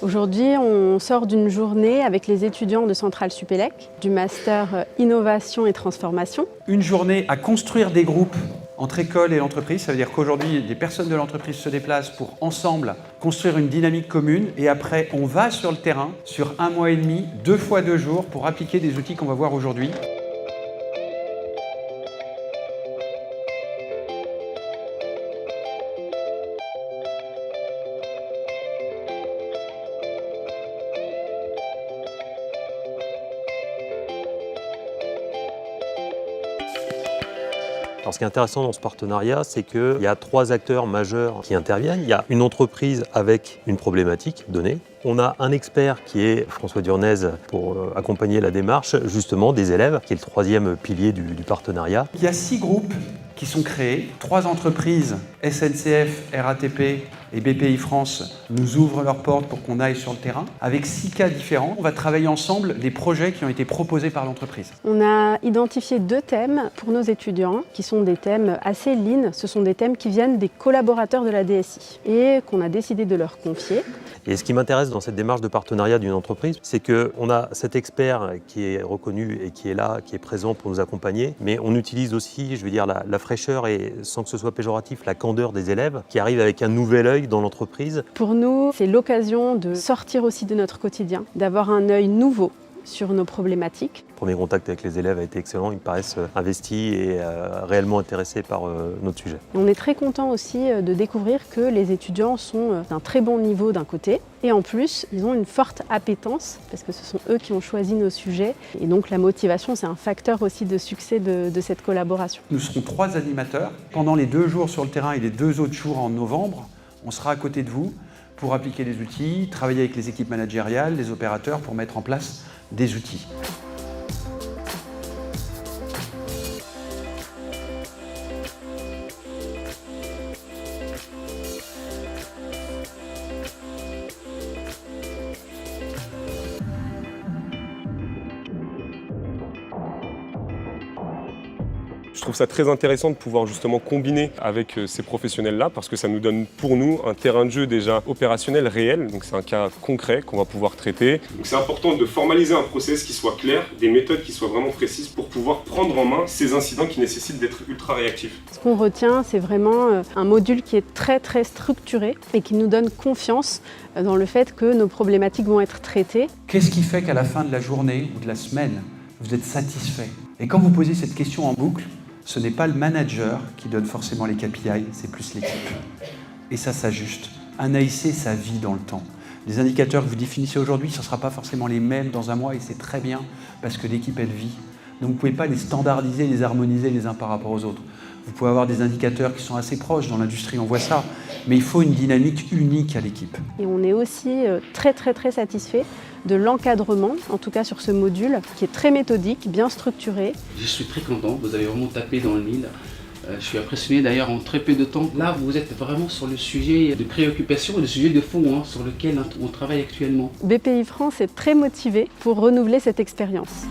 Aujourd'hui, on sort d'une journée avec les étudiants de Centrale Supélec, du master Innovation et Transformation. Une journée à construire des groupes entre école et l'entreprise. Ça veut dire qu'aujourd'hui, les personnes de l'entreprise se déplacent pour ensemble construire une dynamique commune. Et après, on va sur le terrain, sur 1 mois et demi, 2 fois 2 jours, pour appliquer des outils qu'on va voir aujourd'hui. Alors, ce qui est intéressant dans ce partenariat, c'est qu'il y a 3 acteurs majeurs qui interviennent. Il y a une entreprise avec une problématique donnée. On a un expert qui est François Durnez pour accompagner la démarche justement des élèves, qui est le 3e pilier du partenariat. Il y a 6 groupes qui sont créés. 3 entreprises, SNCF, RATP et BPI France, nous ouvrent leurs portes pour qu'on aille sur le terrain. Avec 6 cas différents, on va travailler ensemble les projets qui ont été proposés par l'entreprise. On a identifié 2 thèmes pour nos étudiants, qui sont des thèmes assez lean. Ce sont des thèmes qui viennent des collaborateurs de la DSI et qu'on a décidé de leur confier. Et ce qui m'intéresse dans cette démarche de partenariat d'une entreprise, c'est qu'on a cet expert qui est reconnu et qui est là, qui est présent pour nous accompagner, mais on utilise aussi, je veux dire, la fraîcheur et, sans que ce soit péjoratif, la candeur des élèves qui arrivent avec un nouvel œil dans l'entreprise. Pour nous, c'est l'occasion de sortir aussi de notre quotidien, d'avoir un œil nouveau sur nos problématiques. Le premier contact avec les élèves a été excellent, ils paraissent investis et réellement intéressés par notre sujet. On est très content aussi de découvrir que les étudiants sont d'un très bon niveau d'un côté et en plus ils ont une forte appétence parce que ce sont eux qui ont choisi nos sujets et donc la motivation c'est un facteur aussi de succès de cette collaboration. Nous serons 3 animateurs. Pendant les 2 jours sur le terrain et les 2 autres jours en novembre, on sera à côté de vous pour appliquer les outils, travailler avec les équipes managériales, les opérateurs pour mettre en place des outils. Je trouve ça très intéressant de pouvoir justement combiner avec ces professionnels-là parce que ça nous donne pour nous un terrain de jeu déjà opérationnel réel. Donc c'est un cas concret qu'on va pouvoir traiter. Donc c'est important de formaliser un process qui soit clair, des méthodes qui soient vraiment précises pour pouvoir prendre en main ces incidents qui nécessitent d'être ultra réactifs. Ce qu'on retient, c'est vraiment un module qui est très structuré et qui nous donne confiance dans le fait que nos problématiques vont être traitées. Qu'est-ce qui fait qu'à la fin de la journée ou de la semaine, vous êtes satisfait? Et quand vous posez cette question en boucle, ce n'est pas le manager qui donne forcément les KPI, c'est plus l'équipe. Et ça s'ajuste. Un AIC, ça vit dans le temps. Les indicateurs que vous définissez aujourd'hui, ce ne sera pas forcément les mêmes dans un mois et c'est très bien parce que l'équipe, elle vit. Donc vous ne pouvez pas les standardiser, les harmoniser les uns par rapport aux autres. Vous pouvez avoir des indicateurs qui sont assez proches, dans l'industrie on voit ça, mais il faut une dynamique unique à l'équipe. Et on est aussi très satisfait de l'encadrement, en tout cas sur ce module, qui est très méthodique, bien structuré. Je suis très content, vous avez vraiment tapé dans le mille. Je suis impressionné d'ailleurs en très peu de temps. Là, vous êtes vraiment sur le sujet de préoccupation, le sujet de fond sur lequel on travaille actuellement. BPI France est très motivé pour renouveler cette expérience.